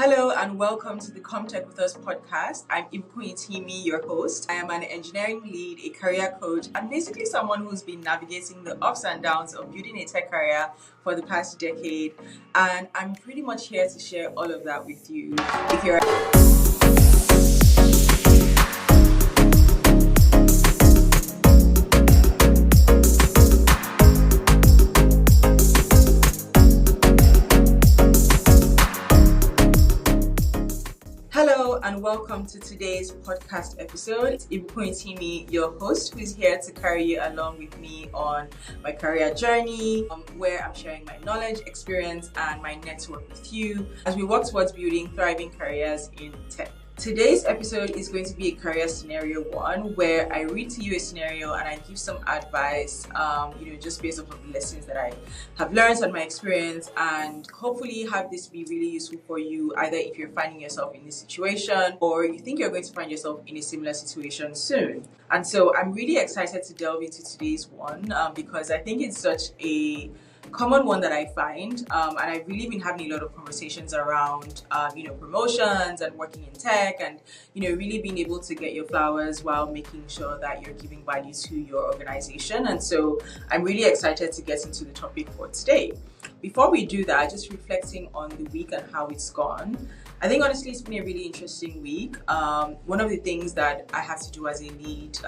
Hello and welcome to the Come Tech With Us podcast. I'm Ibukun Itimi, your host. I am an engineering lead, a career coach, and basically someone who's been navigating the ups and downs of building a tech career for the past decade. And I'm pretty much here to share all of that with you. If you're and welcome to today's podcast episode. It's Ibukun Itimi, your host, who is here to carry you along with me on my career journey, where I'm sharing my knowledge, experience, and my network with you as we work towards building thriving careers in tech. Today's episode is going to be a career scenario one, where I read to you a scenario and I give some advice, just based off of the lessons that I have learned and my experience, and hopefully have this be really useful for you, either if you're finding yourself in this situation or you think you're going to find yourself in a similar situation soon. And so I'm really excited to delve into today's one because I think it's such a common one that I find, and I've really been having a lot of conversations around, promotions and working in tech, and really being able to get your flowers while making sure that you're giving value to your organization. And so I'm really excited to get into the topic for today. Before we do that, just reflecting on the week and how it's gone. I think honestly it's been a really interesting week. One of the things that I have to do as a lead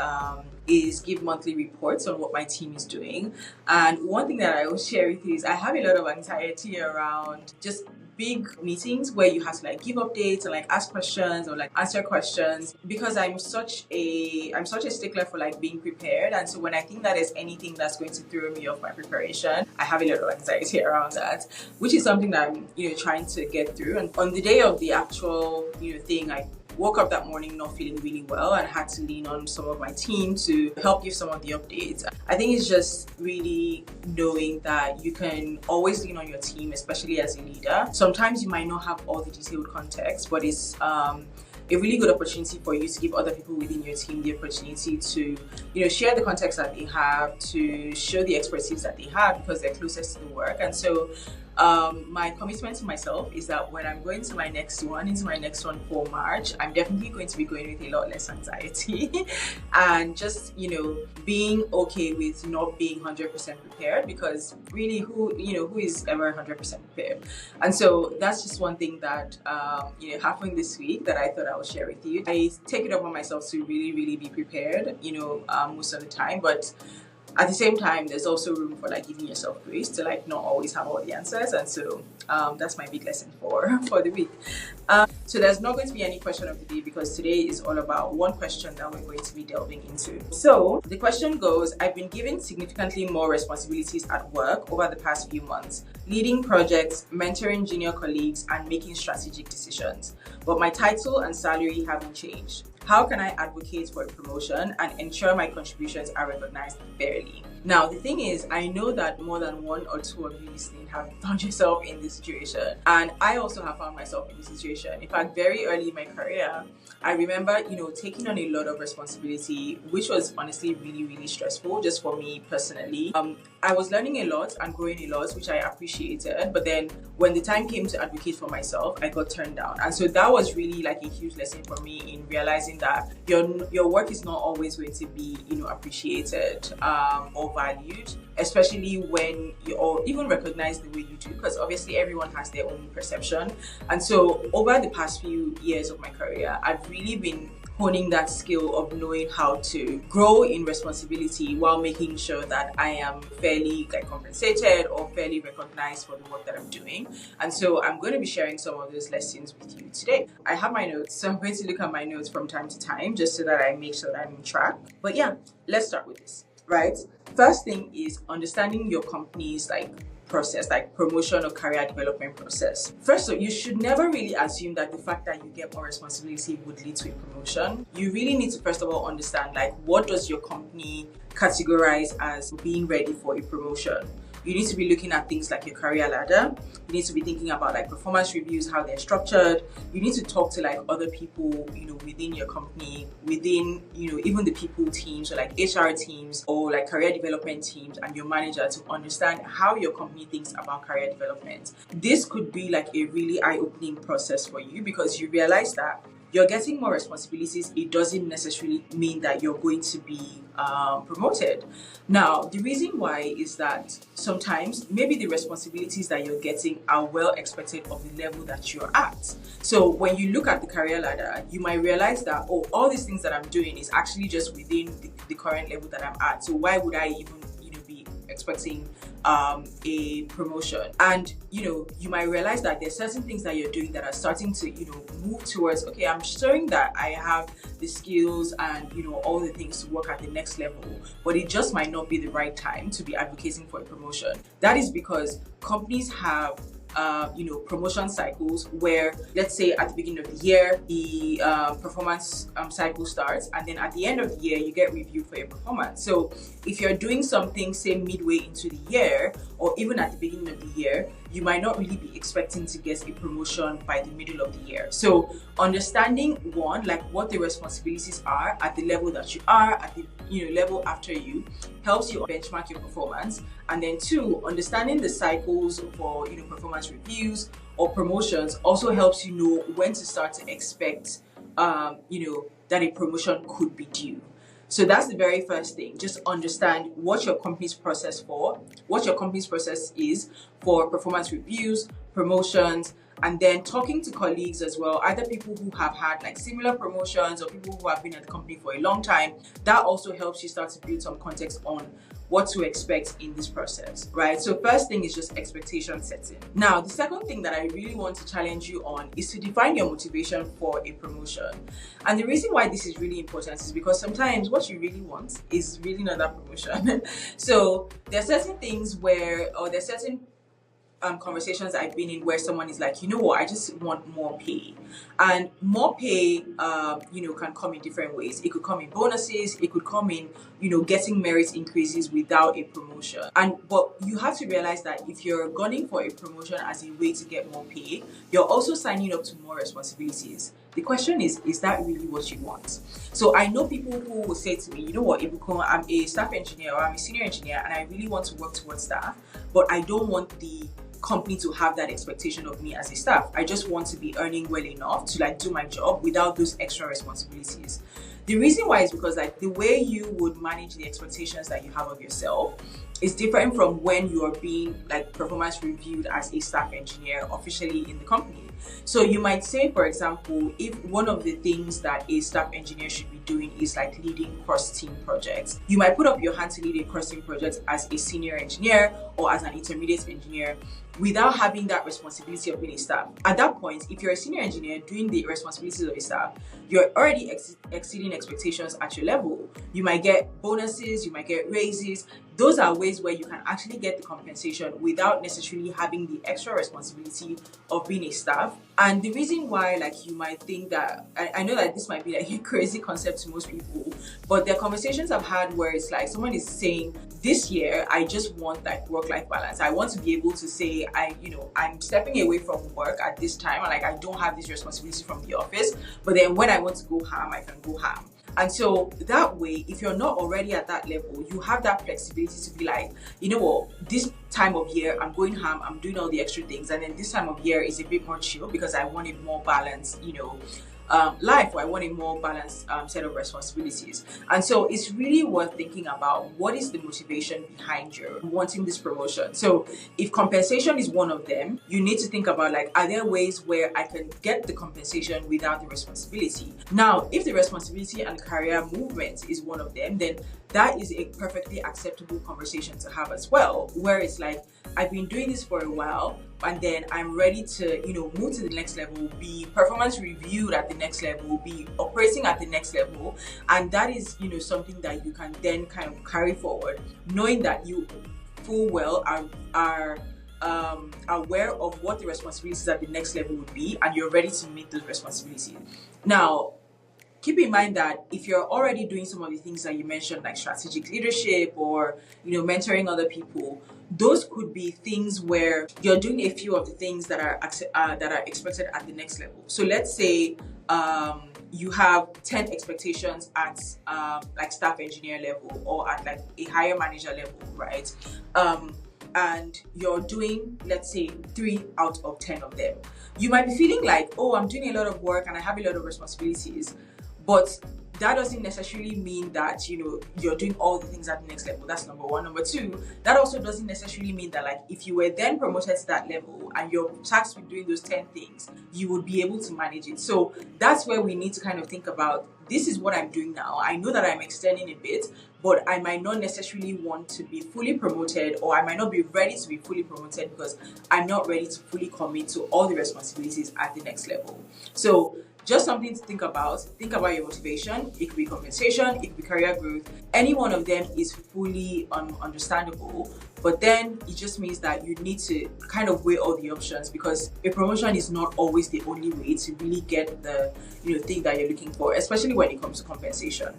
is give monthly reports on what my team is doing. And one thing that I will share with you is I have a lot of anxiety around just big meetings where you have to give updates and ask questions or answer questions, because I'm such a stickler for being prepared. And so when I think that there's anything that's going to throw me off my preparation, I have a lot of anxiety around that, which is something that I'm trying to get through. And on the day of the actual thing, I woke up that morning not feeling really well and had to lean on some of my team to help give some of the updates. I think it's just really knowing that you can always lean on your team, especially as a leader. Sometimes you might not have all the detailed context, but it's a really good opportunity for you to give other people within your team the opportunity to share the context that they have, to show the expertise that they have, because they're closest to the work. And so my commitment to myself is that when I'm going into my next one for March, I'm definitely going to be going with a lot less anxiety and just being okay with not being 100% prepared, because really who is ever 100% prepared. And so that's just one thing that happened this week that I thought I would share with you. I take it upon myself to really be prepared most of the time, but at the same time, there's also room for giving yourself grace to not always have all the answers. And so that's my big lesson for the week. So there's not going to be any question of the day, because today is all about one question that we're going to be delving into. So the question goes: I've been given significantly more responsibilities at work over the past few months, leading projects, mentoring junior colleagues, and making strategic decisions. But my title and salary haven't changed. How can I advocate for a promotion and ensure my contributions are recognized fairly? Now, the thing is, I know that more than one or two of you listening have found yourself in this situation. And I also have found myself in this situation. In fact, very early in my career, I remember, taking on a lot of responsibility, which was honestly really stressful just for me personally. I was learning a lot and growing a lot, which I appreciated. But then when the time came to advocate for myself, I got turned down. And so that was really a huge lesson for me in realizing that your work is not always going to be, appreciated or valued, especially when you're even recognized the way you do, because obviously everyone has their own perception. And so over the past few years of my career, I've really been honing that skill of knowing how to grow in responsibility while making sure that I am fairly compensated or fairly recognized for the work that I'm doing. And so I'm going to be sharing some of those lessons with you today. I have my notes, so I'm going to look at my notes from time to time just so that I make sure that I'm on track. But yeah, let's start with this, right? First thing is understanding your company's process, promotion or career development process. First of all, you should never really assume that the fact that you get more responsibility would lead to a promotion. You really need to first of all understand what does your company categorize as being ready for a promotion. You need to be looking at things like your career ladder. You need to be thinking about like performance reviews, how they're structured. You need to talk to like other people, within your company, within, even the people teams, or like HR teams, or like career development teams, and your manager, to understand how your company thinks about career development. This could be like a really eye-opening process for you, because you realize that you're getting more responsibilities. It doesn't necessarily mean that you're going to be promoted. Now, the reason why is that sometimes maybe the responsibilities that you're getting are well expected of the level that you're at. So when you look at the career ladder, you might realize that, oh, all these things that I'm doing is actually just within the current level that I'm at. So why would I even be expecting a promotion? And you might realize that there's certain things that you're doing that are starting to move towards, okay, I'm showing that I have the skills and all the things to work at the next level, but it just might not be the right time to be advocating for a promotion. That is because companies have promotion cycles where, let's say at the beginning of the year, the performance cycle starts, and then at the end of the year, you get reviewed for your performance. So if you're doing something, say midway into the year, or even at the beginning of the year, you might not really be expecting to get a promotion by the middle of the year. So understanding, one, like what the responsibilities are at the level that you are, at the level after you, helps you benchmark your performance. And then two, understanding the cycles for performance reviews or promotions also helps you know when to start to expect that a promotion could be due. So that's the very first thing. Just understand what your company's process is for performance reviews, promotions, and then talking to colleagues as well, either people who have had like similar promotions or people who have been at the company for a long time. That also helps you start to build some context on what to expect in this process, right? So first thing is just expectation setting. Now, the second thing that I really want to challenge you on is to define your motivation for a promotion. And the reason why this is really important is because sometimes what you really want is really not that promotion. So there are certain things there are certain conversations I've been in where someone is like, I just want more pay. And more pay, can come in different ways. It could come in bonuses. It could come in, getting merit increases without a promotion. But you have to realize that if you're gunning for a promotion as a way to get more pay, you're also signing up to more responsibilities. The question is that really what you want? So I know people who will say to me, Ibukun, I'm a staff engineer or I'm a senior engineer and I really want to work towards staff, but I don't want the company to have that expectation of me as a staff. I just want to be earning well enough to do my job without those extra responsibilities. The reason why is because the way you would manage the expectations that you have of yourself is different from when you are being performance reviewed as a staff engineer officially in the company. So you might say, for example, if one of the things that a staff engineer should be doing is leading cross-team projects, you might put up your hand to lead a cross-team project as a senior engineer or as an intermediate engineer without having that responsibility of being a staff. At that point, if you're a senior engineer doing the responsibilities of a staff, you're already exceeding expectations at your level. You might get bonuses, you might get raises. Those are ways where you can actually get the compensation without necessarily having the extra responsibility of being a staff. And the reason why you might think that, I know that this might be a crazy concept to most people, but there are conversations I've had where it's someone is saying, this year I just want work-life balance. I want to be able to say I'm stepping away from work at this time and I don't have this responsibility from the office, but then when I want to go ham, I can go ham. And so that way, if you're not already at that level, you have that flexibility to be this time of year, I'm going ham, I'm doing all the extra things. And then this time of year is a bit more chill because I want a more balanced, life, or I want a more balanced set of responsibilities. And so it's really worth thinking about what is the motivation behind your wanting this promotion. So if compensation is one of them, you need to think about are there ways where I can get the compensation without the responsibility? Now, if the responsibility and career movement is one of them, then that is a perfectly acceptable conversation to have as well, where it's I've been doing this for a while, and then I'm ready to, move to the next level, be performance reviewed at the next level, be operating at the next level. And that is, something that you can then kind of carry forward, knowing that you full well are aware of what the responsibilities at the next level would be, and you're ready to meet those responsibilities. Now, keep in mind that if you're already doing some of the things that you mentioned, like strategic leadership or mentoring other people, those could be things where you're doing a few of the things that are expected at the next level. So let's say you have 10 expectations at like staff engineer level or at like a higher manager level, right? And you're doing, let's say, 3 out of 10 of them. You might be feeling like, oh, I'm doing a lot of work and I have a lot of responsibilities, but that doesn't necessarily mean that you're doing all the things at the next level. That's number one. Number two, that also doesn't necessarily mean that, like, if you were then promoted to that level and you're tasked with doing those 10 things, you would be able to manage it. So that's where we need to kind of think about, this is what I'm doing now. I know that I'm extending a bit, but I might not necessarily want to be fully promoted, or I might not be ready to be fully promoted because I'm not ready to fully commit to all the responsibilities at the next level. So just something to think about. Think about your motivation. It could be compensation, it could be career growth. Any one of them is fully understandable, but then it just means that you need to kind of weigh all the options, because a promotion is not always the only way to really get the thing that you're looking for, especially when it comes to compensation.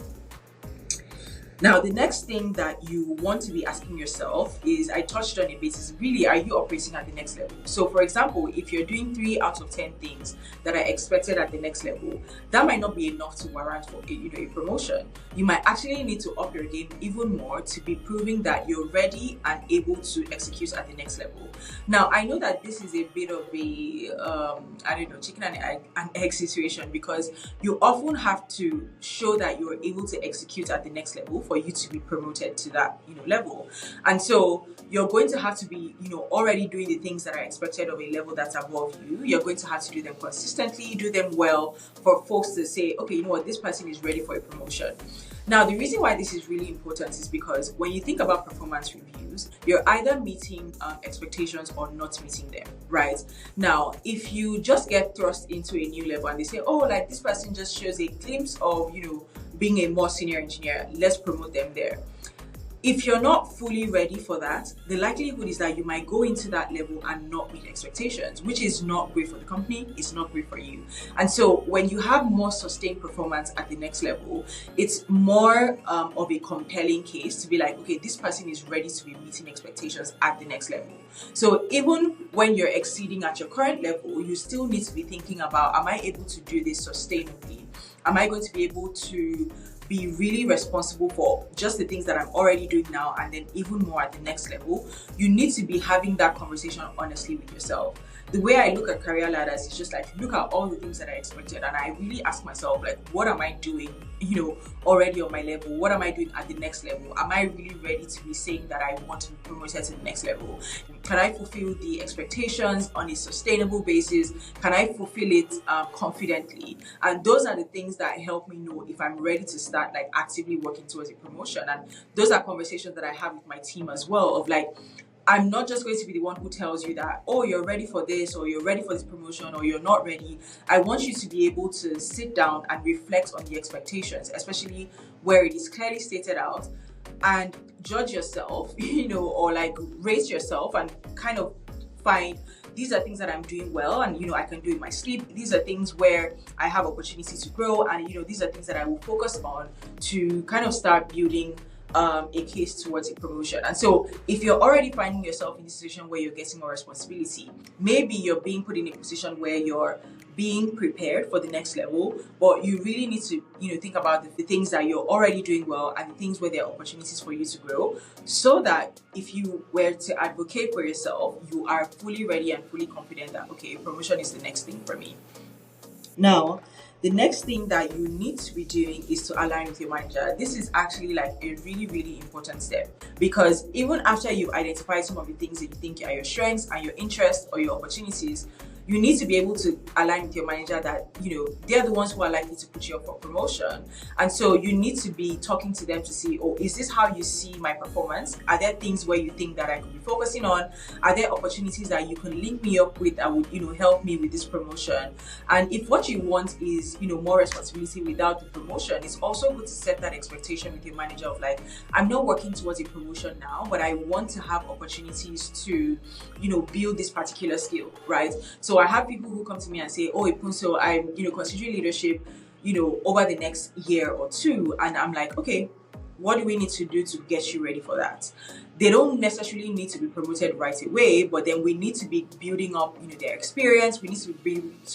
Now, the next thing that you want to be asking yourself is, I touched on it, is really, are you operating at the next level? So for example, if you're doing 3 out of 10 things that are expected at the next level, that might not be enough to warrant for a promotion. You might actually need to up your game even more to be proving that you're ready and able to execute at the next level. Now, I know that this is a bit of a chicken and egg situation, because you often have to show that you're able to execute at the next level for you to be promoted to that level. And so you're going to have to be already doing the things that are expected of a level that's above you. You're going to have to do them consistently, do them well, for folks to say, okay, you know what, this person is ready for a promotion. Now, the reason why this is really important is because when you think about performance reviews, you're either meeting expectations or not meeting them, right? Now, if you just get thrust into a new level and they say, oh, like, this person just shows a glimpse of being a more senior engineer, let's promote them there. If you're not fully ready for that, the likelihood is that you might go into that level and not meet expectations, which is not great for the company, it's not great for you. And so when you have more sustained performance at the next level, it's more of a compelling case to be like, okay, this person is ready to be meeting expectations at the next level. So even when you're exceeding at your current level, you still need to be thinking about, am I able to do this sustainably? Am I going to be able to be really responsible for just the things that I'm already doing now, and then even more at the next level? You need to be having that conversation honestly with yourself. The way I look at career ladders is just like, look at all the things that I expected, and I really ask myself, like, what am I doing, already on my level? What am I doing at the next level? Am I really ready to be saying that I want to be promoted to the next level? Can I fulfill the expectations on a sustainable basis? Can I fulfill it confidently? And those are the things that help me know if I'm ready to start like actively working towards a promotion. And those are conversations that I have with my team as well, of like, I'm not just going to be the one who tells you that, oh, you're ready for this, or you're ready for this promotion, or you're not ready. I want you to be able to sit down and reflect on the expectations, especially where it is clearly stated out, and judge yourself, or like rate yourself and kind of find, these are things that I'm doing well, and I can do in my sleep. These are things where I have opportunity to grow, and these are things that I will focus on to kind of start building a case towards a promotion. And so if you're already finding yourself in a situation where you're getting more responsibility, maybe you're being put in a position where you're being prepared for the next level, but you really need to think about the things that you're already doing well and the things where there are opportunities for you to grow, so that if you were to advocate for yourself, you are fully ready and fully confident that, okay, promotion is the next thing for me. Now, the next thing that you need to be doing is to align with your manager. This is actually like a really, really important step, because even after you've identified some of the things that you think are your strengths and your interests or your opportunities, you need to be able to align with your manager that, they're the ones who are likely to put you up for promotion. And so you need to be talking to them to see, oh, is this how you see my performance? Are there things where you think that I could be focusing on? Are there opportunities that you can link me up with that would, help me with this promotion? And if what you want is, more responsibility without the promotion, it's also good to set that expectation with your manager of like, I'm not working towards a promotion now, but I want to have opportunities to, build this particular skill, right? So I have people who come to me and say, oh, Ibukun, so I'm, considering leadership. over the next year or two. And I'm like, okay, what do we need to do to get you ready for that? They don't necessarily need to be promoted right away, but then we need to be building up, their experience. We need to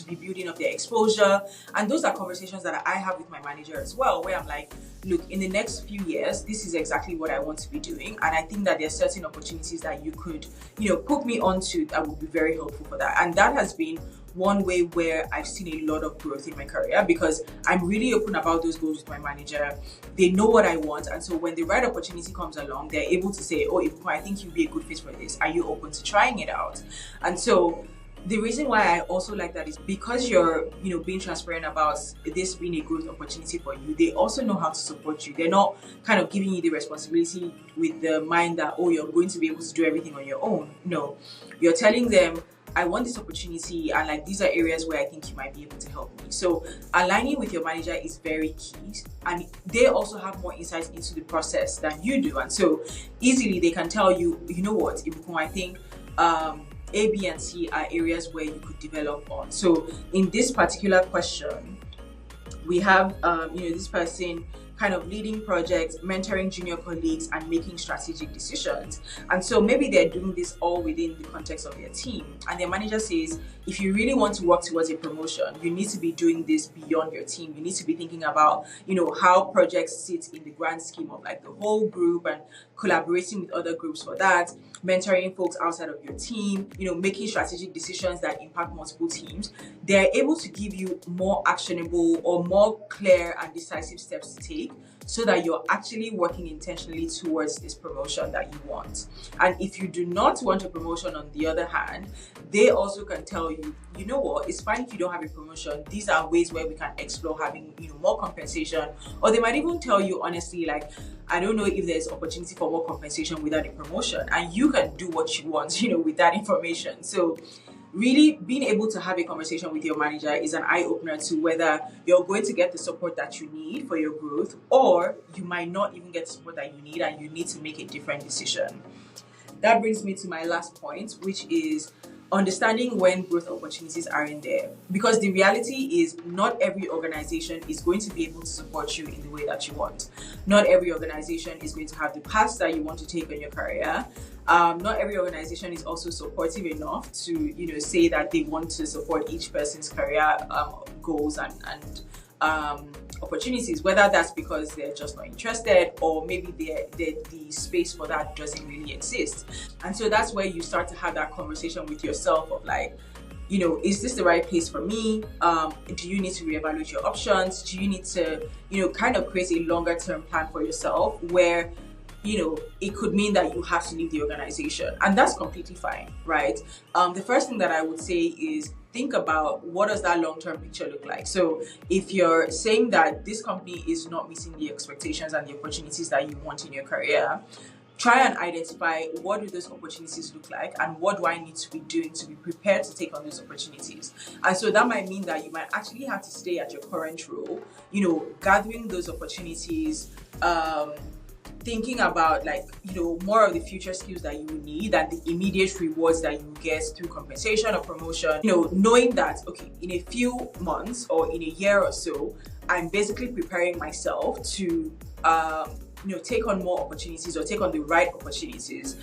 be building up their exposure. And those are conversations that I have with my manager as well, where I'm like, look, in the next few years, this is exactly what I want to be doing. And I think that there are certain opportunities that you could, put me onto that would be very helpful for that. And that has been one way where I've seen a lot of growth in my career, because I'm really open about those goals with my manager. They know what I want, and so when the right opportunity comes along, they're able to say, oh, Ibukun, I think you'd be a good fit for this. Are you open to trying it out? And so the reason why I also like that is because you're, being transparent about this being a growth opportunity for you. They also know how to support you. They're not kind of giving you the responsibility with the mind that, oh, you're going to be able to do everything on your own. No, you're telling them, I want this opportunity, and like these are areas where I think you might be able to help me. So aligning with your manager is very key, and they also have more insights into the process than you do, and so easily they can tell you, you know what, Ibukun, I think A, B, and C are areas where you could develop on. So in this particular question, we have this person kind of leading projects, mentoring junior colleagues, and making strategic decisions. And so maybe they're doing this all within the context of their team. And their manager says, if you really want to work towards a promotion, you need to be doing this beyond your team. You need to be thinking about, how projects sit in the grand scheme of like the whole group, and collaborating with other groups for that, mentoring folks outside of your team, making strategic decisions that impact multiple teams. They're able to give you more actionable or more clear and decisive steps to take, so that you're actually working intentionally towards this promotion that you want. And if you do not want a promotion, on the other hand, they also can tell you, you know what, it's fine if you don't have a promotion. These are ways where we can explore having, more compensation. Or they might even tell you honestly, like, I don't know if there's opportunity for more compensation without a promotion, and you can do what you want, with that information. So really being able to have a conversation with your manager is an eye-opener to whether you're going to get the support that you need for your growth, or you might not even get the support that you need and you need to make a different decision. That brings me to my last point, which is understanding when growth opportunities are in there. Because the reality is, not every organization is going to be able to support you in the way that you want. Not every organization is going to have the path that you want to take in your career. Not every organization is also supportive enough to, say that they want to support each person's career goals and opportunities, whether that's because they're just not interested, or maybe the space for that doesn't really exist. And so that's where you start to have that conversation with yourself of like, is this the right place for me? Do you need to reevaluate your options? Do you need to, kind of create a longer term plan for yourself where, it could mean that you have to leave the organization, and that's completely fine, right? The first thing that I would say is think about, what does that long-term picture look like? So if you're saying that this company is not meeting the expectations and the opportunities that you want in your career, try and identify, what do those opportunities look like, and what do I need to be doing to be prepared to take on those opportunities? And so that might mean that you might actually have to stay at your current role, gathering those opportunities, thinking about more of the future skills that you will need than the immediate rewards that you get through compensation or promotion. Knowing that, okay, in a few months or in a year or so, I'm basically preparing myself to take on more opportunities, or take on the right opportunities.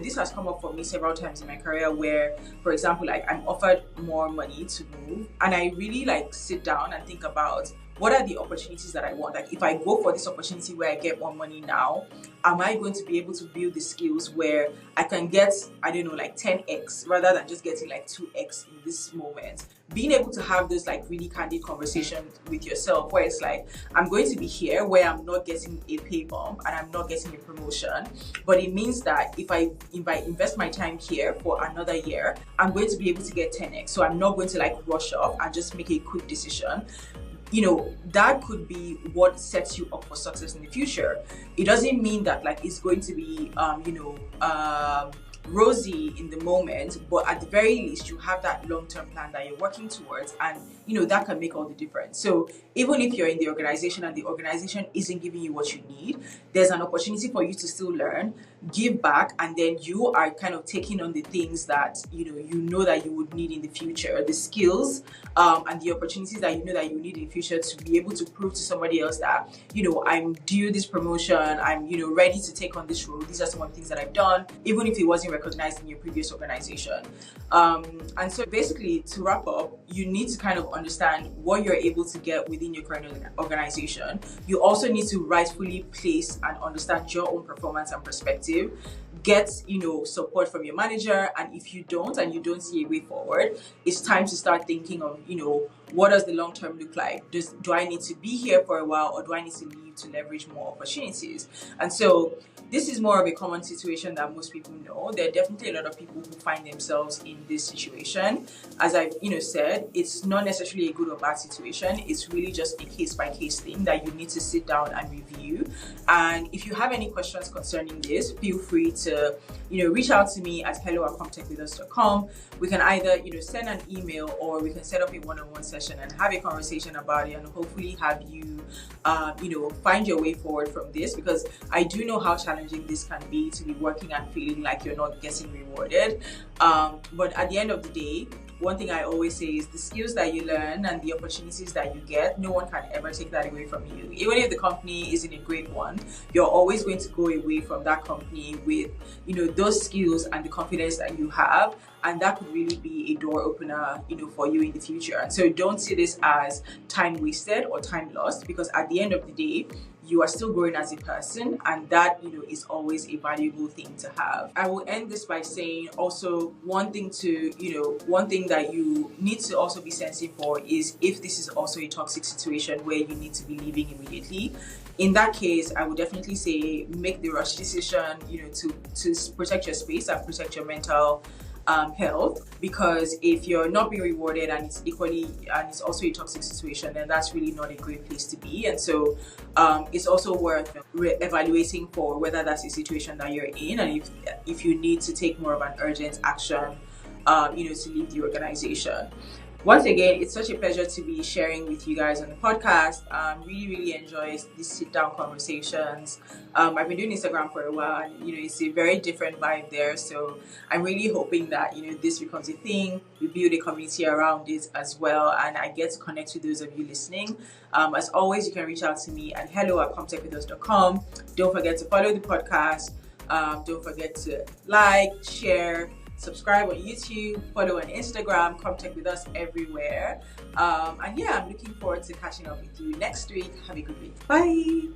This has come up for me several times in my career where, for example, I'm offered more money to move, and I really sit down and think about, what are the opportunities that I want? If I go for this opportunity where I get more money now, am I going to be able to build the skills where I can get, 10x rather than just getting 2x in this moment? Being able to have those really candid conversations with yourself, where it's I'm going to be here where I'm not getting a pay bump and I'm not getting a promotion, but it means that if I invest my time here for another year, I'm going to be able to get 10x. So I'm not going to rush off and just make a quick decision. That could be what sets you up for success in the future. It doesn't mean that it's going to be rosy in the moment, but at the very least you have that long-term plan that you're working towards, and that can make all the difference. So even if you're in the organization and the organization isn't giving you what you need, there's an opportunity for you to still learn, give back, and then you are kind of taking on the things that you know that you would need in the future, the skills and the opportunities that that you need in the future, to be able to prove to somebody else that I'm due this promotion, I'm ready to take on this role. These are some of the things that I've done, even if it wasn't recognized in your previous organization. And so basically, to wrap up, you need to kind of understand what you're able to get within your current organization. You also need to rightfully place and understand your own performance and perspective. Get support from your manager, and if you don't and you don't see a way forward, it's time to start thinking of what does the long term look like. Do I need to be here for a while, or do I need to leave to leverage more opportunities? And so this is more of a common situation that most people know. There are definitely a lot of people who find themselves in this situation. As I've said, it's not necessarily a good or bad situation. It's really just a case by case thing that you need to sit down and review. And if you have any questions concerning this, feel free to reach out to me at hello@comptechwithus.com. We can either send an email, or we can set up a one-on-one session and have a conversation about it, and hopefully have you find your way forward from this, because I do know how challenging this can be, to be working and feeling like you're not getting rewarded. But at the end of the day, one thing I always say is the skills that you learn and the opportunities that you get, no one can ever take that away from you. Even if the company isn't a great one, you're always going to go away from that company with those skills and the confidence that you have, and that could really be a door opener for you in the future. And so don't see this as time wasted or time lost, because at the end of the day, you are still growing as a person, and that is always a valuable thing to have. I will end this by saying also one thing that you need to also be sensitive for is if this is also a toxic situation where you need to be leaving immediately. In that case, I would definitely say make the rush decision to protect your space and protect your mental health, because if you're not being rewarded and it's also a toxic situation, then that's really not a great place to be. And so it's also worth evaluating for whether that's a situation that you're in, and if you need to take more of an urgent action to leave the organization. Once again, it's such a pleasure to be sharing with you guys on the podcast. Really enjoy these sit-down conversations. I've been doing Instagram for a while, and it's a very different vibe there. So I'm really hoping that this becomes a thing. We build a community around it as well, and I get to connect with those of you listening. As always, you can reach out to me at hello@comptechwithus.com. Don't forget to follow the podcast. Don't forget to like, share, subscribe on YouTube, follow on Instagram, come tech with us everywhere. And yeah, I'm looking forward to catching up with you next week. Have a good week. Bye.